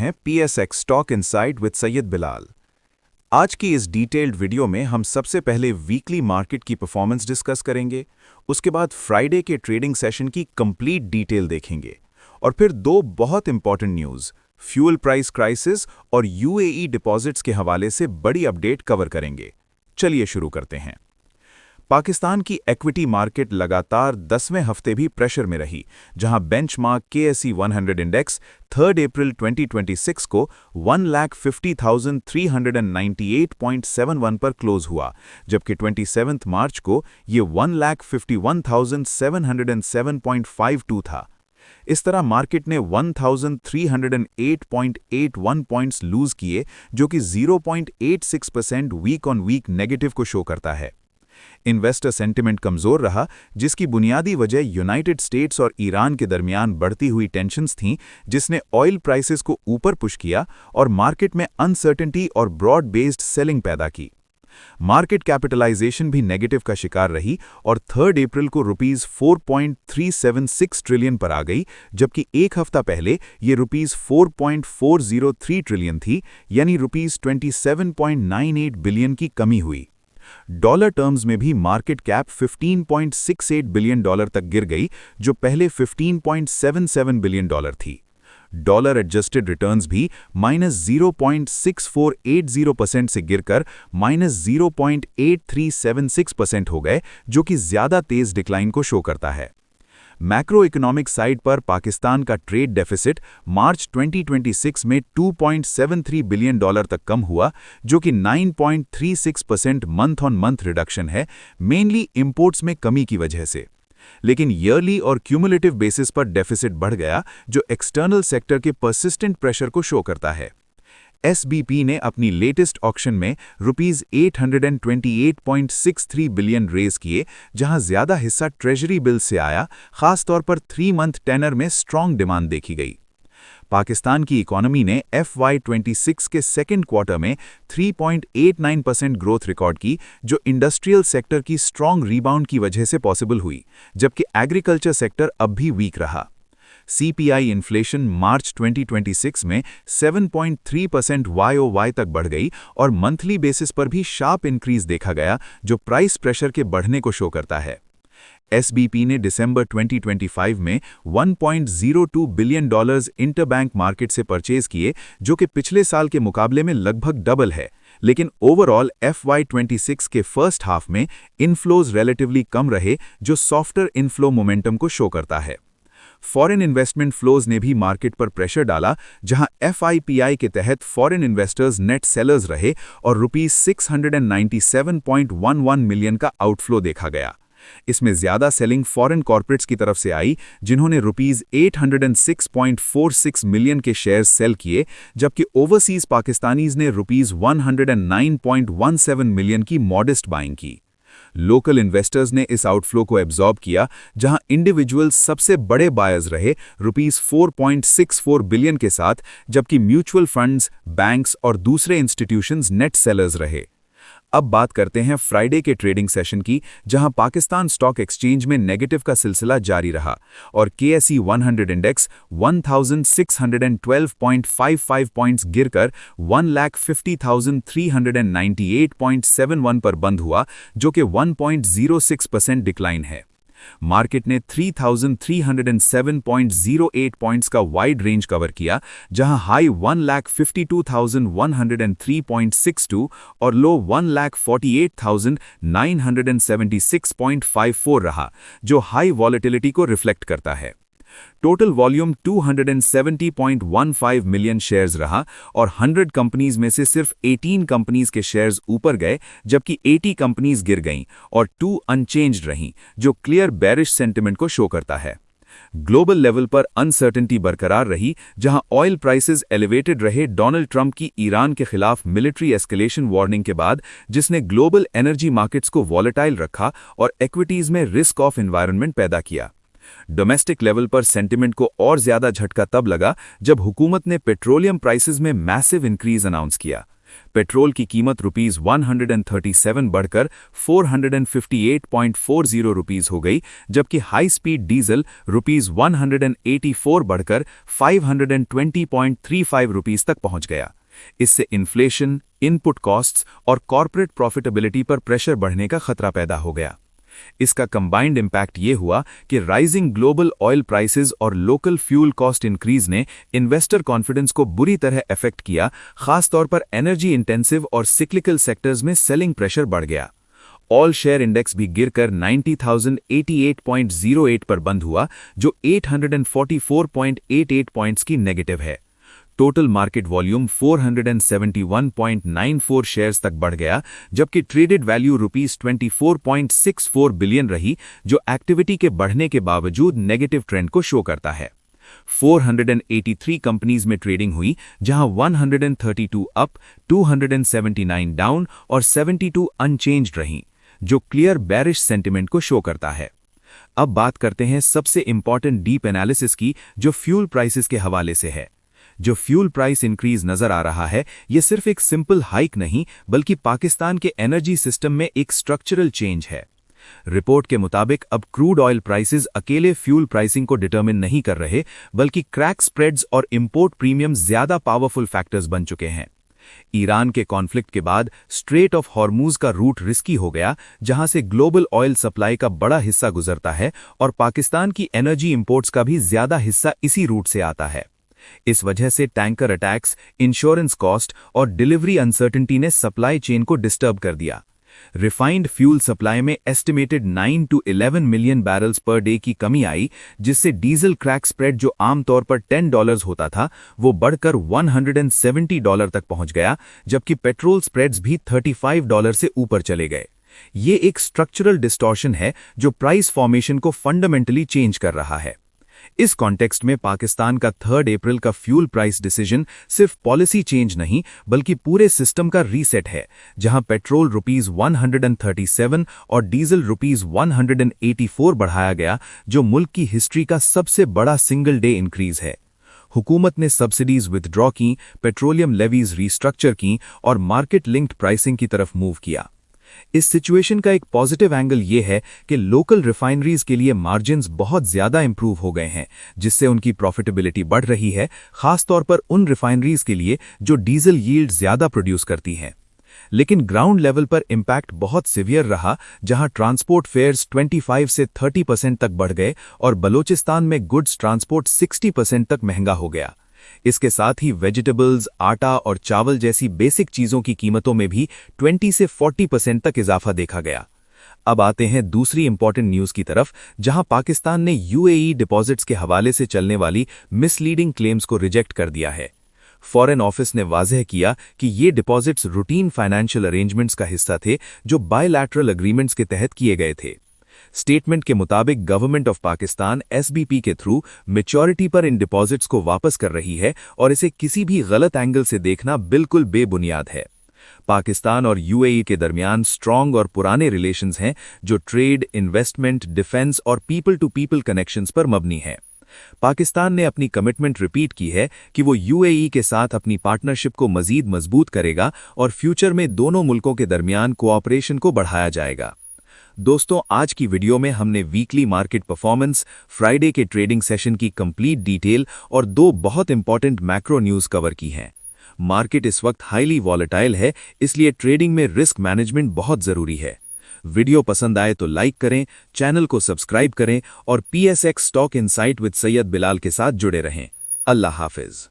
हैं PSX stock insight with Syed Bilal. आज की इस डिटेल्ड वीडियो में हम सबसे पहले वीकली मार्केट की परफॉर्मेंस डिस्कस करेंगे, उसके बाद फ्राइडे के ट्रेडिंग सेशन की कंप्लीट डिटेल देखेंगे और फिर दो बहुत important news, fuel price crisis और UAE डिपॉजिट्स के हवाले से बड़ी अपडेट कवर करेंगे। चलिए शुरू करते हैं। पाकिस्तान की इक्विटी मार्केट लगातार 10वें हफ्ते भी प्रेशर में रही, जहां बेंचमार्क KSE 100 इंडेक्स 3 अप्रैल 2026 को 1,50,398.71 पर क्लोज हुआ, जबकि 27 मार्च को ये 1,51,707.52 था। इस तरह मार्केट ने 1,308.81 पॉइंट्स लूज किए, जो कि 0.86% वीक ऑन वीक नेगेटिव को शो करता है। इन्वेस्टर सेंटिमेंट कमजोर रहा, जिसकी बुनियादी वजह यूनाइटेड स्टेट्स और ईरान के दरमियान बढ़ती हुई टेंशन्स थीं, जिसने ऑयल प्राइसेस को ऊपर पुश किया और मार्केट में अनसर्टेनिटी और ब्रॉड बेस्ड सेलिंग पैदा की। मार्केट कैपिटलाइजेशन भी नेगेटिव का शिकार रही और 3 अप्रैल को रुपीस 4.376 ट्रिलियन पर आ गई, जबकि एक हफ्ता पहले ये रुपीस 4.403 ट्रिलियन थी, यानी रुपीस 27.98 बिलियन की कमी हुई। डॉलर टर्म्स में भी मार्केट कैप 15.68 बिलियन डॉलर तक गिर गई, जो पहले 15.77 बिलियन डॉलर थी। डॉलर एडजस्टेड रिटर्न्स भी -0.6480% से गिरकर -0.8376% हो गए, जो कि ज्यादा तेज डिक्लाइन को शो करता है। मैक्रो इकोनॉमिक साइड पर पाकिस्तान का ट्रेड डेफिसिट मार्च 2026 में 2.73 बिलियन डॉलर तक कम हुआ, जो कि 9.36% मंथ ऑन मंथ रिडक्शन है, मेनली इंपोर्ट्स में कमी की वजह से। लेकिन ईयरली और क्यूमुलेटिव बेसिस पर डेफिसिट बढ़ गया, जो एक्सटर्नल सेक्टर के परसिस्टेंट प्रेशर को शो करता है। SBP ने अपनी लेटेस्ट ऑक्शन में रुपीस 828.63 बिलियन रेज किए, जहां ज्यादा हिस्सा ट्रेजरी बिल से आया, खासतौर पर 3 मंथ टेनर में स्ट्रॉन्ग डिमांड देखी गई। पाकिस्तान की इकोनॉमी ने FY26 के सेकेंड क्वार्टर में 3.89% ग्रोथ रिकॉर्ड की, जो इंडस्ट्रियल सेक्टर की स्ट्रॉन्ग रिबाउंड की वजह से पॉसिबल हुई, जबकि एग्रीकल्चर सेक्टर अब भी वीक रहा। CPI इन्फ्लेशन मार्च 2026 में 7.3% YOY तक बढ़ गई और मंथली बेसिस पर भी शार्प इंक्रीज देखा गया, जो प्राइस प्रेशर के बढ़ने को शो करता है। SBP ने दिसंबर 2025 में 1.02 बिलियन डॉलर्स इंटरबैंक मार्केट से परचेज किए, जो कि पिछले साल के मुकाबले में लगभग डबल है, लेकिन ओवरऑल FY26 के फर्स्ट हाफ में इनफ्लोज रिलेटिवली कम रहे, जो सॉफ्टर इनफ्लो मोमेंटम को शो करता है। फॉरेन इन्वेस्टमेंट फ्लोज ने भी मार्केट पर प्रेशर डाला, जहां FIPI के तहत फॉरेन इन्वेस्टर्स नेट सेलर्स रहे और रुपीस 697.11 मिलियन का आउटफ्लो देखा गया। इसमें ज्यादा सेलिंग फॉरेन कॉर्पोरेट्स की तरफ से आई, जिन्होंने रुपीस 806.46 मिलियन के शेयर्स सेल किए, जबकि ओवरसीज पाकिस्तानीज ने रुपीस 109.17 मिलियन की मॉडेस्ट बाइंग की। लोकल इन्वेस्टर्स ने इस आउटफ्लो को एब्जॉर्ब किया, जहां इंडिविजुअल्स सबसे बड़े बायर्स रहे रुपीस 4.64 बिलियन के साथ, जबकि म्यूचुअल फंड्स, बैंक्स और दूसरे इंस्टीट्यूशंस नेट सेलर्स रहे। अब बात करते हैं फ्राइडे के ट्रेडिंग सेशन की, जहां पाकिस्तान स्टॉक एक्सचेंज में नेगेटिव का सिलसिला जारी रहा और KSE 100 इंडेक्स 1,612.55 पॉइंट्स गिरकर 1,50,398.71 पर बंद हुआ, जो कि 1.06% डिक्लाइन है। मार्केट ने 3,307.08 पॉइंट्स का वाइड रेंज कवर किया, जहां हाई 1,52,103.62 और लो 1,48,976.54 रहा, जो हाई वॉलेटिलिटी को रिफ्लेक्ट करता है। टोटल वॉल्यूम 270.15 मिलियन शेयर्स रहा और 100 कंपनीज में से सिर्फ 18 कंपनीज के शेयर्स ऊपर गए, जबकि 80 कंपनीज गिर गईं और 2 अनचेंज्ड रहीं, जो क्लियर बेरिश सेंटिमेंट को शो करता है। ग्लोबल लेवल पर अनसर्टेनिटी बरकरार रही, जहां ऑयल प्राइसेस एलिवेटेड रहे डोनाल्ड ट्रंप की ईरान के खिलाफ मिलिट्री एस्केलेशन वार्निंग के बाद, जिसने ग्लोबल एनर्जी मार्केट्स को वॉलेटाइल रखा और इक्विटीज में रिस्क ऑफ एनवायरनमेंट पैदा किया। डोमेस्टिक लेवल पर सेंटिमेंट को और ज्यादा झटका तब लगा जब हुकूमत ने पेट्रोलियम प्राइसेस में मैसिव इंक्रीज अनाउंस किया। पेट्रोल की कीमत ₹137 बढ़कर 458.40 रुपीस हो गई, जबकि हाई स्पीड डीजल ₹184 बढ़कर 520.35 रुपीस तक पहुंच गया। इससे इन्फ्लेशन, इनपुट कॉस्ट्स और कॉर्पोरेट प्रॉफिटेबिलिटी पर प्रेशर बढ़ने का खतरा पैदा हो गया। इसका कंबाइंड इम्पैक्ट ये हुआ कि राइजिंग ग्लोबल ऑयल प्राइसेस और लोकल फ्यूल कॉस्ट इंक्रीज ने इन्वेस्टर कॉन्फिडेंस को बुरी तरह अफेक्ट किया, खासतौर पर एनर्जी इंटेंसिव और सिक्लिकल सेक्टर्स में सेलिंग प्रेशर बढ़ गया। ऑल शेयर इंडेक्स भी गिरकर 90,088.08 पर बंद हुआ, जो 844.88 पॉइंट्स की नेगेटिव है। टोटल मार्केट वॉल्यूम 471.94 शेयर्स तक बढ़ गया, जबकि ट्रेडेड वैल्यू ₹24.64 बिलियन रही, जो एक्टिविटी के बढ़ने के बावजूद नेगेटिव ट्रेंड को शो करता है। 483 कंपनीज में ट्रेडिंग हुई, जहां 132 अप, 279 डाउन और 72 अनचेंज्ड रहीं, जो क्लियर बेरिश सेंटिमेंट को शो करता है। अब बात करते हैं सबसे इंपॉर्टेंट डीप एनालिसिस की, जो फ्यूल प्राइसेस के हवाले से है। जो फ्यूल प्राइस इंक्रीज नजर आ रहा है, ये सिर्फ एक सिंपल हाइक नहीं, बल्कि पाकिस्तान के एनर्जी सिस्टम में एक स्ट्रक्चरल चेंज है। रिपोर्ट के मुताबिक अब क्रूड ऑयल प्राइसेस अकेले फ्यूल प्राइसिंग को डिटरमिन नहीं कर रहे, बल्कि क्रैक स्प्रेड्स और इंपोर्ट प्रीमियम ज्यादा पावरफुल फैक्टर्स बन चुके हैं। ईरान के कॉन्फ्लिक्ट के बाद स्ट्रेट ऑफ हॉर्मूज का रूट रिस्की हो गया, जहां से ग्लोबल ऑयल सप्लाई का बड़ा हिस्सा गुजरता है, और पाकिस्तान की एनर्जी इंपोर्ट्स का भी ज्यादा हिस्सा इसी रूट से आता है। इस वजह से टैंकर अटैक्स, इंश्योरेंस कॉस्ट और डिलीवरी अनसर्टेनिटी ने सप्लाई चेन को डिस्टर्ब कर दिया। रिफाइंड फ्यूल सप्लाई में estimated 9 to 11 million barrels per day की कमी आई, जिससे डीजल क्रैक स्प्रेड जो आमतौर पर $10 होता था, वो बढ़कर $170 तक पहुंच गया, जबकि पेट्रोल स्प्रेड्स भी $35 से ऊपर चले गए। ये एक स्ट्रक्चरल डिस्टॉर्शन है जो प्राइस फॉर्मेशन को फंडामेंटली चेंज कर रहा है। इस कॉन्टेक्स्ट में पाकिस्तान का 3 अप्रैल का फ्यूल प्राइस डिसीजन सिर्फ पॉलिसी चेंज नहीं, बल्कि पूरे सिस्टम का रीसेट है, जहां पेट्रोल ₹137 और डीजल ₹184 बढ़ाया गया, जो मुल्क की हिस्ट्री का सबसे बड़ा सिंगल डे इंक्रीज है। हुकूमत ने सब्सिडीज विथड्रॉ की, पेट्रोलियम लेवीज रीस्ट्रक्चर की और मार्केट लिंक्ड प्राइसिंग की तरफ मूव किया। इस सिचुएशन का एक पॉजिटिव एंगल ये है कि लोकल रिफाइनरीज के लिए मार्जिन्स बहुत ज्यादा इंप्रूव हो गए हैं, जिससे उनकी प्रॉफिटेबिलिटी बढ़ रही है, खासतौर पर उन रिफाइनरीज के लिए जो डीजल यील्ड ज्यादा प्रोड्यूस करती हैं। लेकिन ग्राउंड लेवल पर इम्पैक्ट बहुत सिवियर रहा, जहां ट्रांसपोर्ट फेयर्स 25 से 30% तक बढ़ गए और बलोचिस्तान में गुड्स ट्रांसपोर्ट 60% तक महंगा हो गया। इसके साथ ही वेजिटेबल्स, आटा और चावल जैसी बेसिक चीजों की कीमतों में भी 20 से 40% तक इजाफा देखा गया। अब आते हैं दूसरी इंपॉर्टेंट न्यूज की तरफ, जहां पाकिस्तान ने यूएई डिपॉजिट्स के हवाले से चलने वाली मिसलीडिंग क्लेम्स को रिजेक्ट कर दिया है। फॉरेन ऑफिस ने वाजह किया कि ये डिपॉजिट्स रूटीन फाइनेंशियल अरेंजमेंट्स का हिस्सा थे, जो बायलैटरल अग्रीमेंट्स के तहत किए गए थे। स्टेटमेंट के मुताबिक गवर्नमेंट ऑफ पाकिस्तान एसबीपी के थ्रू मैच्योरिटी पर इन डिपॉजिट्स को वापस कर रही है, और इसे किसी भी गलत एंगल से देखना बिल्कुल बेबुनियाद है। पाकिस्तान और यूएई के दरमियान स्ट्रॉन्ग और पुराने रिलेशंस हैं, जो ट्रेड, इन्वेस्टमेंट, डिफेंस और पीपल टू पीपल कनेक्शंस पर मबनी है। पाकिस्तान ने अपनी कमिटमेंट रिपीट की है कि वो यूएई के साथ अपनी पार्टनरशिप को मजीद मजबूत करेगा और फ्यूचर में दोनों मुल्कों के दरमियान कोऑपरेशन को बढ़ाया जाएगा। दोस्तों, आज की वीडियो में हमने वीकली मार्केट परफॉर्मेंस, फ्राइडे के ट्रेडिंग सेशन की कंप्लीट डिटेल और 2 बहुत इंपॉर्टेंट मैक्रो न्यूज कवर की हैं। मार्केट इस वक्त हाईली वॉलेटाइल है, इसलिए ट्रेडिंग में रिस्क मैनेजमेंट बहुत जरूरी है। वीडियो पसंद आए तो लाइक करें, चैनल को सब्सक्राइब करें और PSX stock insight with Syed Bilal के साथ जुड़े रहें। अल्लाह हाफिज।